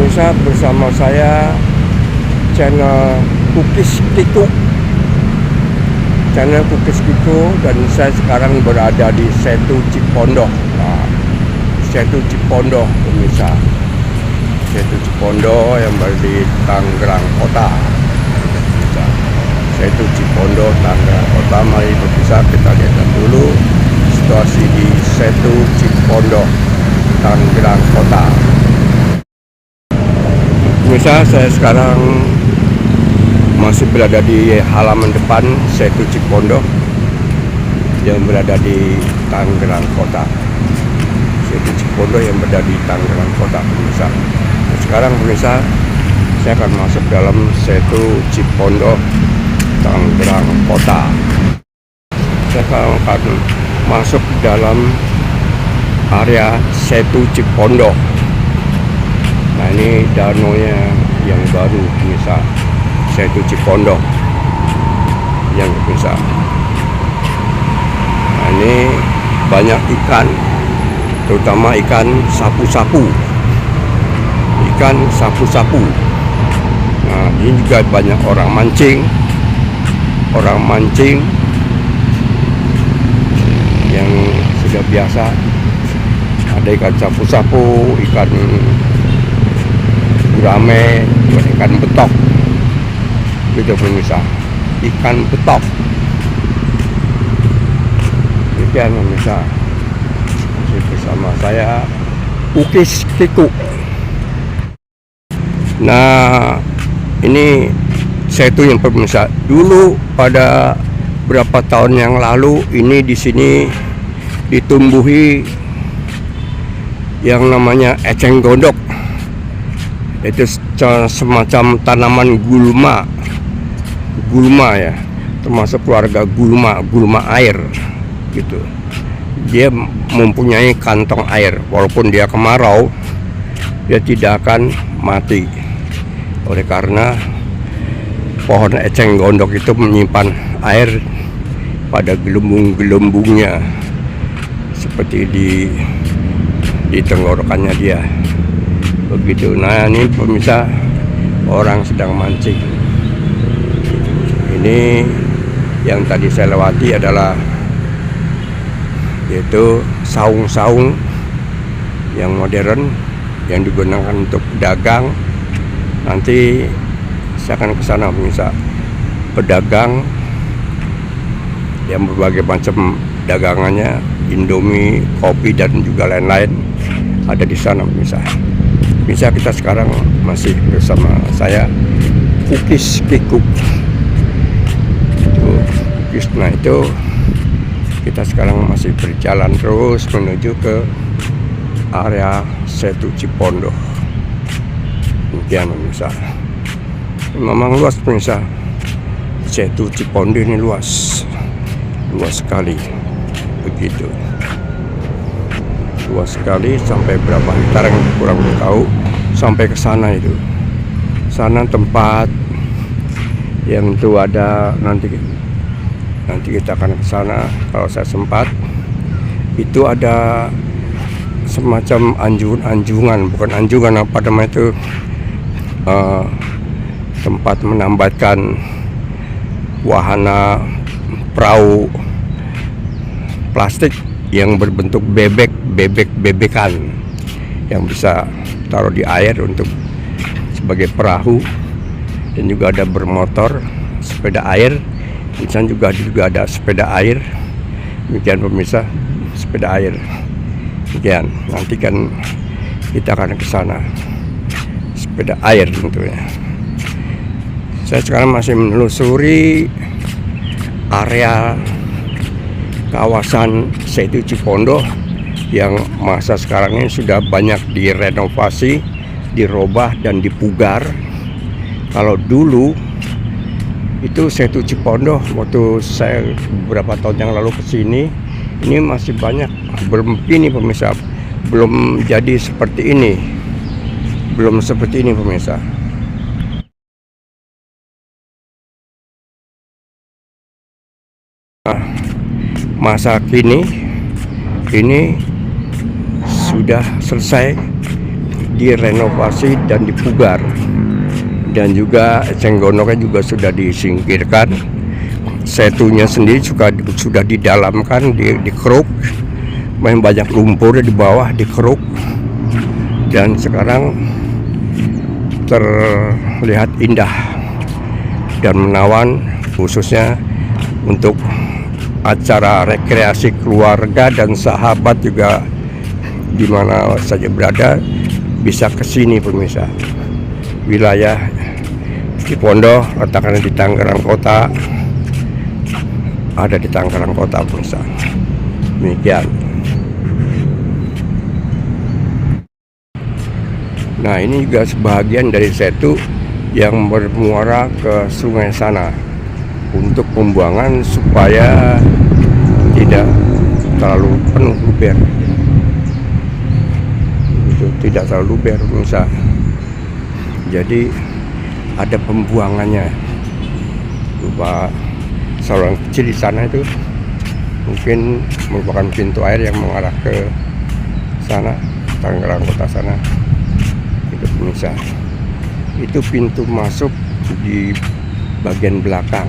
pemirsa, bersama saya channel Kukis Kiko. Channel Kukis Kiko, dan saya sekarang berada di Setu Cipondoh. Nah, Setu Cipondoh pemirsa. Setu Cipondoh yang berada di Tangerang Kota. Setu Cipondoh, Tangerang Kota. Mari pemirsa kita lihat dulu situasi di Setu Cipondoh, Tangerang Kota. Pemirsa, saya sekarang masih berada di halaman depan Setu Cipondoh yang berada di Tangerang Kota. Setu Cipondoh yang berada di Tangerang Kota pemirsa. Nah, sekarang pemirsa, saya akan masuk dalam Setu Cipondoh, Tangerang Kota. Saya akan masuk dalam area Setu Cipondoh. Nah, ini danaunya yang baru pemirsa, Setu Cipondoh yang pemirsa. Nah, ini banyak ikan, terutama ikan sapu-sapu. Ikan sapu-sapu. Nah, ini juga banyak orang mancing. Orang mancing yang sudah biasa. Ada ikan sapu-sapu, ikan gurame, ikan betok, gitu pemirsa. Ikan betok. Demikian pemirsa. Masih bersama saya Kukis Kiko. Nah, ini Setu yang pemirsa. Dulu pada berapa tahun yang lalu ini di sini ditumbuhi yang namanya eceng gondok. Itu semacam tanaman gulma ya, termasuk keluarga gulma air gitu. Dia mempunyai kantong air, walaupun dia kemarau dia tidak akan mati, oleh karena pohon eceng gondok itu menyimpan air pada gelembung-gelembungnya, seperti di tenggorokannya dia begitu. Nah, ini pemirsa, orang sedang mancing. Ini yang tadi saya lewati adalah yaitu saung-saung yang modern yang digunakan untuk dagang. Nanti saya akan ke sana pemirsa. Pedagang yang berbagai macam dagangannya, Indomie, kopi, dan juga lain-lain ada di sana pemirsa. Bisa kita sekarang masih bersama saya Kukis Kiko. Nah, itu kita sekarang masih berjalan terus menuju ke area Setu Cipondoh. Demikian pemirsa. Memang luas pemirsa. Setu Cipondoh ini luas sekali. Begitu. Luas sekali, sampai berapa hektar yang kurang tahu, sampai ke sana itu. Sana tempat yang itu ada, nanti kita akan ke sana kalau saya sempat. Itu ada semacam anjungan, bukan anjungan, apa namanya itu, tempat menambatkan wahana perahu plastik yang berbentuk bebekan yang bisa taruh di air untuk sebagai perahu, dan juga ada bermotor, sepeda air. Di sana juga ada sepeda air. Demikian pemirsa, sepeda air. Demikian, nanti kan kita akan ke sana, sepeda air tentunya. Saya sekarang masih menelusuri area kawasan Setu Cipondoh yang masa sekarang ini sudah banyak direnovasi, dirubah, dan dipugar. Kalau dulu itu Setu Cipondoh, waktu saya beberapa tahun yang lalu kesini, ini masih banyak, belum ini pemirsa, belum jadi seperti ini, pemirsa. Masa kini ini sudah selesai direnovasi dan dipugar, dan juga cenggondoknya juga sudah disingkirkan. Setunya sendiri sudah didalamkan, dikeruk, main banyak lumpur di bawah, dikeruk, dan sekarang terlihat indah dan menawan, khususnya untuk acara rekreasi keluarga dan sahabat juga di mana saja berada bisa kesini pemirsa. Wilayah Cipondo letaknya di Tangerang Kota, ada di Tangerang Kota pemirsa. Demikian. Nah, ini juga sebagian dari setu yang bermuara ke sungai sana untuk pembuangan supaya tidak terlalu penuh luber. Itu tidak terlalu luber pemirsa. Jadi ada pembuangannya. Berupa saluran kecil di sana itu mungkin merupakan pintu air yang mengarah ke sana, Tangerang Kota sana. Itu pemirsa, itu pintu masuk di bagian belakang.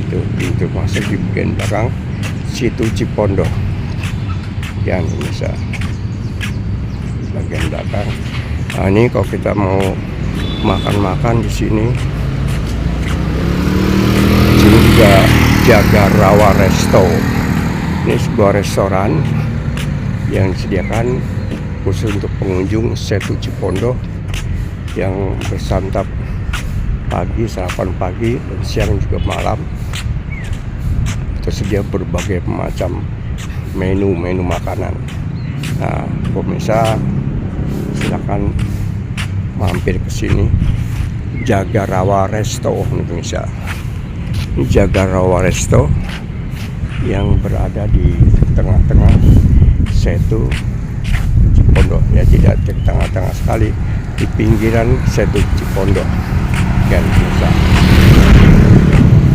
Itu pintu masuk di bagian belakang situ Cipondo. Yang pemirsa, bagian belakang. Nah, ini kalau kita mau makan-makan di sini juga Jagarawa Resto. Ini sebuah restoran yang disediakan khusus untuk pengunjung Setu Cipondo yang bersantap pagi, sarapan pagi, dan siang juga malam. Tersedia berbagai macam menu makanan. Nah, pemirsa silakan mampir ke sini. Jagarawa Resto pemirsa. Ini Jagarawa Resto yang berada di tengah-tengah Setu Cipondo, ya tidak di tengah-tengah sekali, di pinggiran Setu Cipondo. Kan bisa.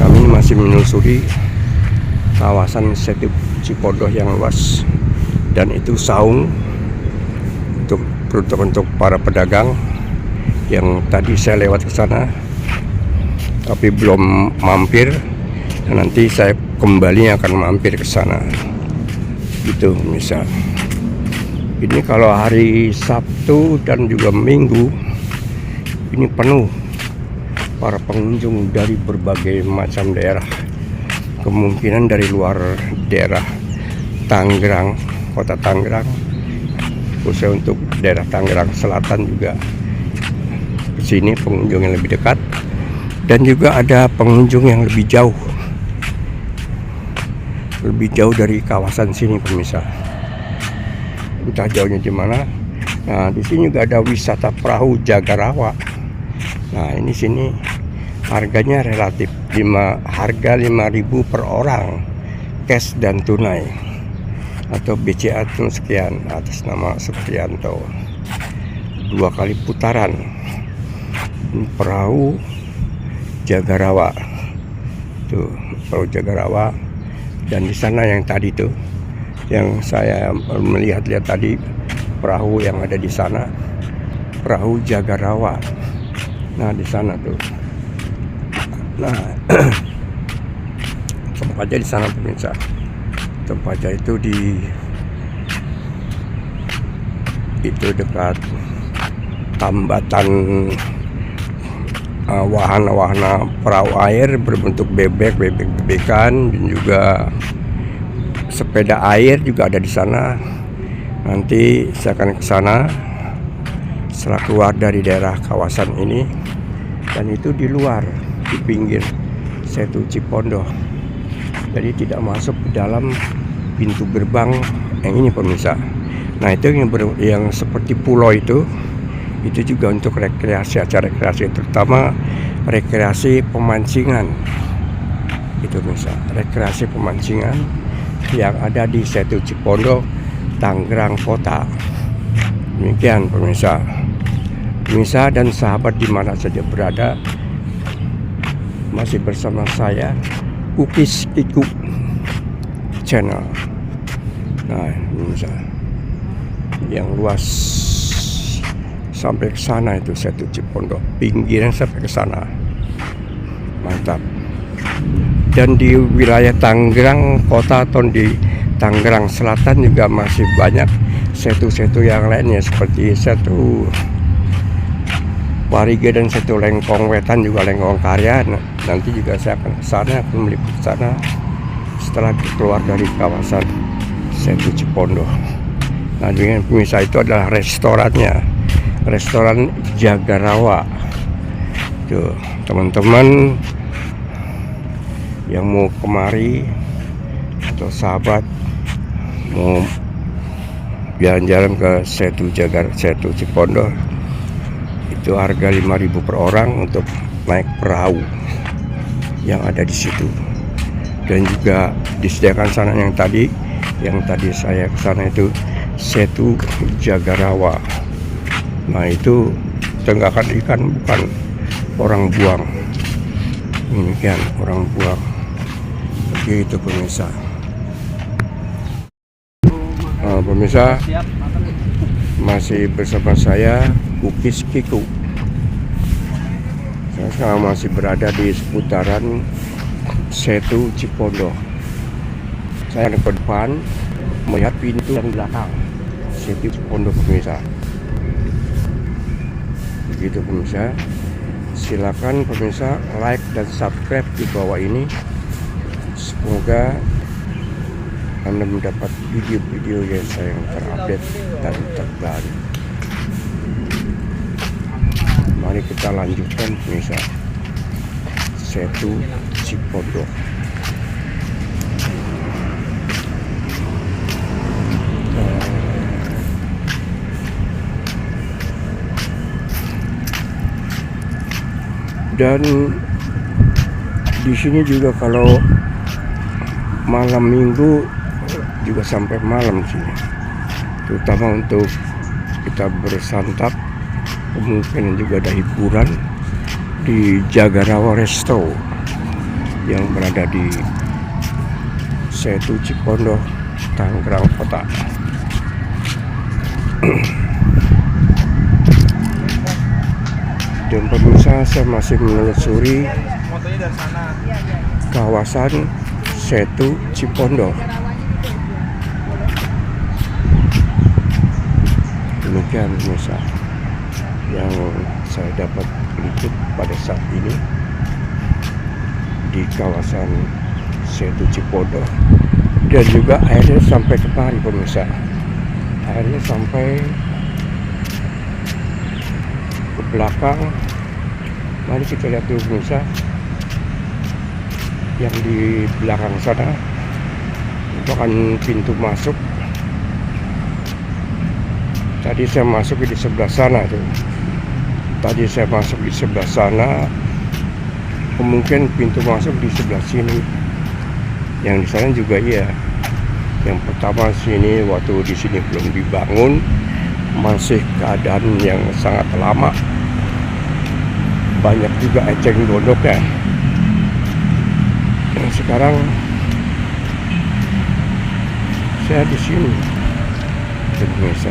Kami masih menelusuri kawasan Setu Cipondo yang luas, dan itu saung untuk para pedagang yang tadi saya lewat ke sana tapi belum mampir, dan nanti saya kembali akan mampir ke sana. Itu bisa. Ini kalau hari Sabtu dan juga Minggu ini penuh para pengunjung dari berbagai macam daerah, kemungkinan dari luar daerah Tangerang, kota Tangerang, khususnya untuk daerah Tangerang Selatan juga kesini pengunjung yang lebih dekat, dan juga ada pengunjung yang lebih jauh dari kawasan sini pemirsa. Entah jauhnya di mana. Nah, di sini juga ada wisata perahu Jagarawa. Nah, ini sini harganya relatif, harga 5.000 per orang, cash dan tunai, atau BCA itu sekian, atas nama Suprianto. 2 kali putaran. Ini perahu Jagarawa. Tuh, perahu Jagarawa. Dan di sana yang tadi tuh, yang saya melihat-lihat tadi, perahu yang ada di sana, perahu Jagarawa. Nah, di sana tuh. Nah, tempatnya di sana pemirsa. Tempatnya itu dekat tambatan wahana-wahana perahu air berbentuk bebek-bebekan, dan juga sepeda air juga ada di sana. Nanti saya akan ke sana setelah keluar dari daerah kawasan ini, dan itu di luar, di pinggir Setu Cipondo. Jadi tidak masuk ke dalam pintu gerbang yang ini pemirsa. Nah, itu yang seperti pulau itu juga untuk rekreasi, acara rekreasi, terutama rekreasi pemancingan. Itu pemirsa, rekreasi pemancingan yang ada di Setu Cipondo, Tangerang Kota. Demikian pemirsa. Pemirsa dan sahabat di mana saja berada, masih bersama saya Ukis Kiku Channel. Nah, pemirsa, yang luas sampai ke sana itu Setu Cipondo, pinggiran sampai ke sana. Mantap. Dan di wilayah Tangerang Kota atau di Tangerang Selatan juga masih banyak setu-setu yang lainnya seperti Setu Parige dan Setu Lengkong Wetan, juga Lengkong Karya. Nanti juga saya akan ke sana, akan meliput sana setelah keluar dari kawasan Setu Cipondo. Nah, dengan pemirsa itu adalah restorannya, restoran Jagarawa. Tuh, teman-teman yang mau kemari atau sahabat mau jalan-jalan ke Setu Cipondo, itu harga 5.000 per orang untuk naik perahu yang ada di situ. Dan juga disediakan sana yang tadi saya ke sana itu Setu Jagarawa. Nah, itu tenggakan ikan bukan orang buang. Ini kan orang buang. Begitu pemirsa. Nah, pemirsa, masih bersama saya Kukis Kiku. Saya sekarang masih berada di seputaran Setu Cipondo. Saya ke depan melihat pintu yang belakang Setu Cipondo pemirsa. Begitu pemirsa. Silakan pemirsa like dan subscribe di bawah ini. Semoga Anda mendapat video-video yang saya terupdate dan terbaru. Mari kita lanjutkan pemirsa Setu Cipondo. Dan di sini juga kalau malam minggu juga sampai malam sih, terutama untuk kita bersantap. Kemungkinan juga ada hiburan di Jagarawa Resto yang berada di Setu Cipondo, Tangerang Kota. Dan pemirsa, saya masih menelusuri kawasan Setu Cipondo. Demikian pemirsa yang saya dapat liput pada saat ini di kawasan Setu Cipondo. Dan juga airnya sampai kemari pemirsa, airnya sampai ke belakang. Mari kita lihat dulu pemirsa, yang di belakang sana itu kan pintu masuk. Tadi saya masuk di sebelah sana tuh. Tadi saya masuk di sebelah sana, kemungkinan pintu masuk di sebelah sini. Yang di sana juga iya. Yang pertama sini waktu di sini belum dibangun, masih keadaan yang sangat lama. Banyak juga eceng gondoknya. Dan sekarang saya di sini, pemirsa.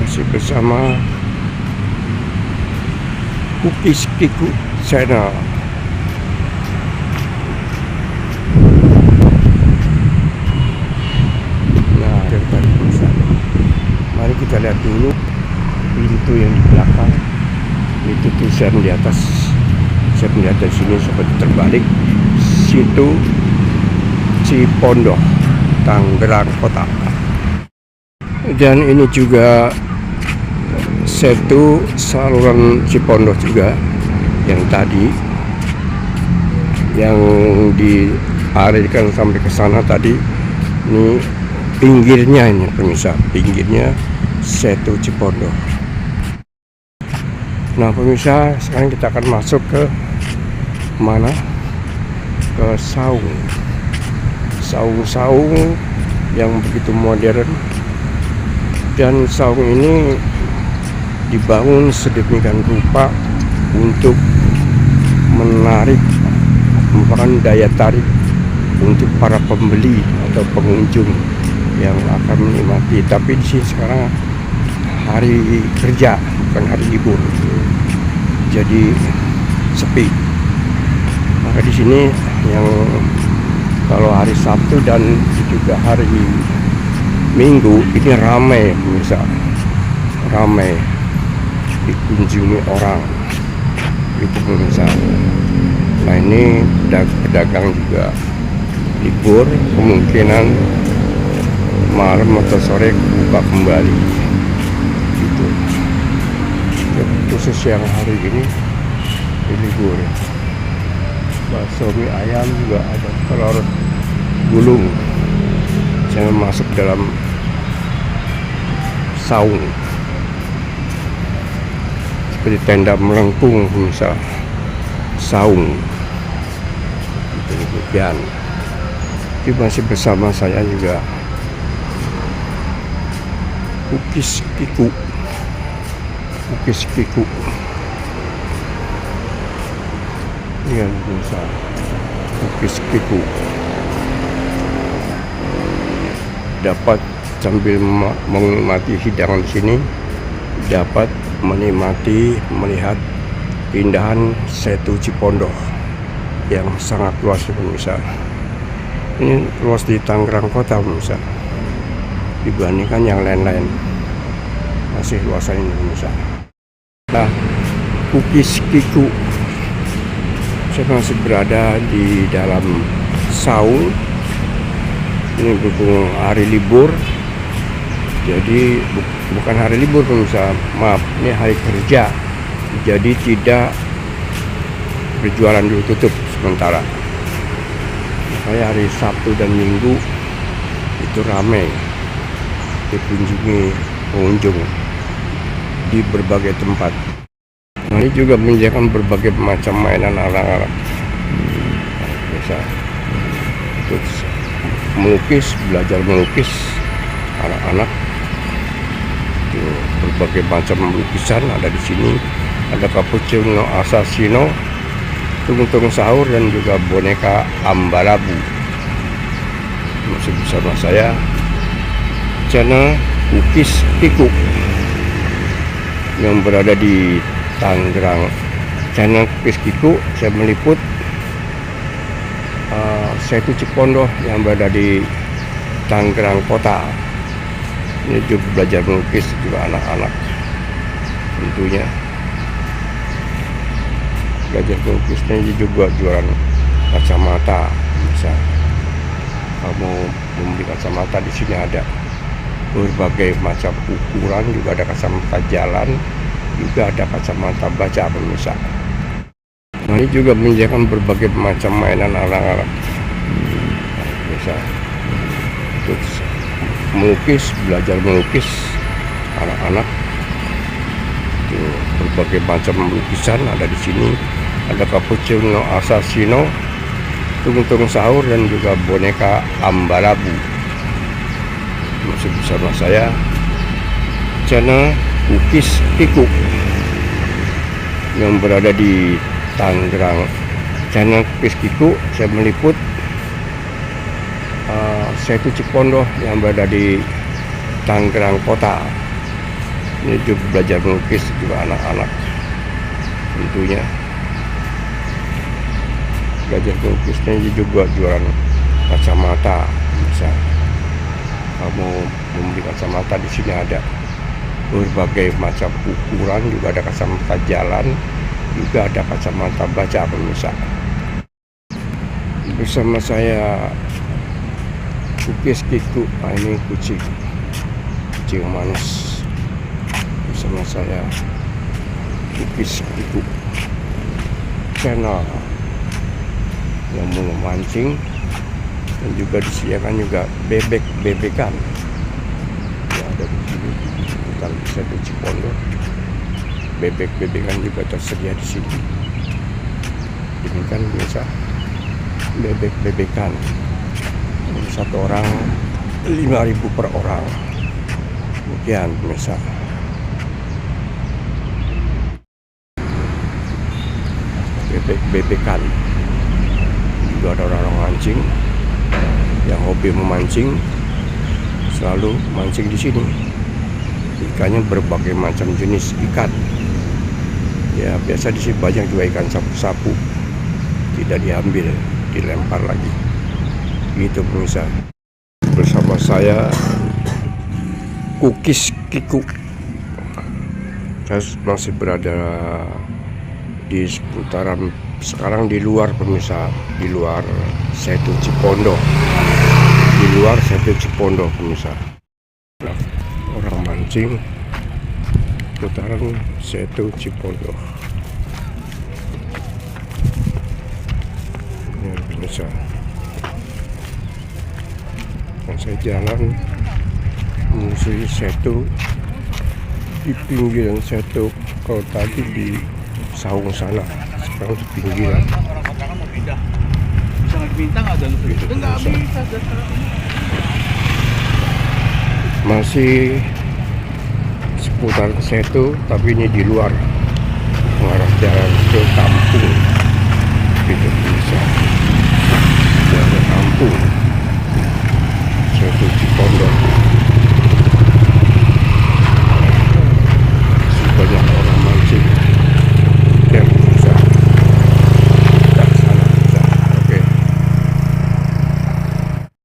Masih bersama Kukis Kiku Channel. Nah, dari pemirsa, mari kita lihat dulu pintu yang di belakang. Itu tulisan di atas, saya melihat dari sini seperti terbalik, Setu Cipondo, Tangerang Kota. Dan ini juga Setu saluran Cipondo juga, yang tadi yang dialirkan sampai ke sana tadi. Ini pinggirnya, ini pemirsa, pinggirnya Setu Cipondo. Nah pemirsa, sekarang kita akan masuk ke mana? Ke saung yang begitu modern. Dan saung ini dibangun sedemikian rupa untuk menarik, merupakan daya tarik untuk para pembeli atau atau pengunjung yang akan menikmati. Tapi di sini sekarang hari kerja, bukan hari libur, jadi sepi. Maka di sini yang kalau hari Sabtu dan juga hari Minggu ini ramai, bisa ramai dikunjungi orang itu pemirsa. Nah ini pedagang juga libur, kemungkinan malam atau sore buka kembali gitu. Khusus yang hari ini libur. Bakso mie ayam juga ada, telur gulung. Saya masuk dalam saung seperti tenda melengkung, misal saung itu demikian. Ini masih bersama saya juga Kukis Kiku. Ini yang bisa Kukis Kiku. Dapat sambil menikmati hidangan di sini, dapat menikmati melihat keindahan Setu Cipondoh yang sangat luas pemirsa. Ini luas di Tangerang Kota pemirsa, dibandingkan yang lain-lain masih luasan ini pemirsa. Nah, Kukis Kiku, saya masih berada di dalam saung. Ini berhubung hari libur, jadi bukan hari libur pemirsa, maaf, ini hari kerja, jadi tidak berjualan dulu, tutup sementara. Makanya hari Sabtu dan Minggu itu ramai dikunjungi pengunjung di berbagai tempat. Nah, ini juga menyediakan berbagai macam mainan anak-anak, bisa melukis, belajar melukis anak-anak. Itu berbagai macam lukisan ada di sini. Ada cappuccino assassino, tung-tung sahur, dan juga boneka ambalabu. Masih bersama saya, channel Kukis Kiku yang berada di Tangerang. Channel Kukis Kiku, saya meliput Setu Cipondoh yang berada di Tangerang Kota. Ini juga belajar melukis juga anak-anak, tentunya belajar melukisnya juga jualan kacamata. Bisa kamu membeli kacamata, di sini ada berbagai macam ukuran, juga ada kacamata jalan, juga ada kacamata baca pemirsa. Nah, ini juga menyediakan berbagai macam mainan anak-anak, bisa untuk melukis, belajar melukis anak-anak. Itu berbagai macam lukisan ada di sini. Ada cappuccino assassino, tung-tung sahur, dan juga boneka ambalabu. Masih bersama saya, channel Kukis Kiku yang berada di Tangerang. Channel Kukis Kiku, saya meliput Setu Cipondoh yang berada di Tangerang Kota. Ini juga belajar melukis juga anak-anak, tentunya belajar melukisnya juga jualan kacamata. Bisa kamu membeli kacamata, di sini ada berbagai macam ukuran, juga ada kacamata jalan, juga ada kacamata baca pemirsa. Bersama saya Kukis Kiku. Nah, ini kucing manis. Bersama saya Kukis Kiku, channel yang mau memancing, dan juga disediakan juga bebek-bebekan. Ya, ada di sini tentang Setu Cipondoh. Bebek-bebekan juga tersedia di sini. Demikian biasa bebek-bebekan. Satu orang 5.000 per orang. Demikian pemirsa. Bebek-bebekan. Juga ada orang mancing. yang hobi memancing selalu mancing di sini. Ikannya berbagai macam jenis ikan. Ya biasa di sini banyak juga ikan sapu-sapu, tidak diambil, dilempar lagi. Gitu pemirsa. Bersama saya Kukis Kiku. Saya masih berada di seputaran, sekarang di luar pemirsa, di luar Setu Cipondo, pemirsa. Nah, orang mancing putaran Setu Cipondo. Ya, pemirsa. Dan saya jalan menyusuri Setu, di pinggiran Setu. Kalau tadi di saung sana, sekarang di pinggiran. Orang kontrakan mau pindah, bisa minta nggak ada lu? Nggak bisa. Masih seputar Setu, tapi ini di luar, mengarah jalan ke kampung. Gitu bisa, jalan ke kampung.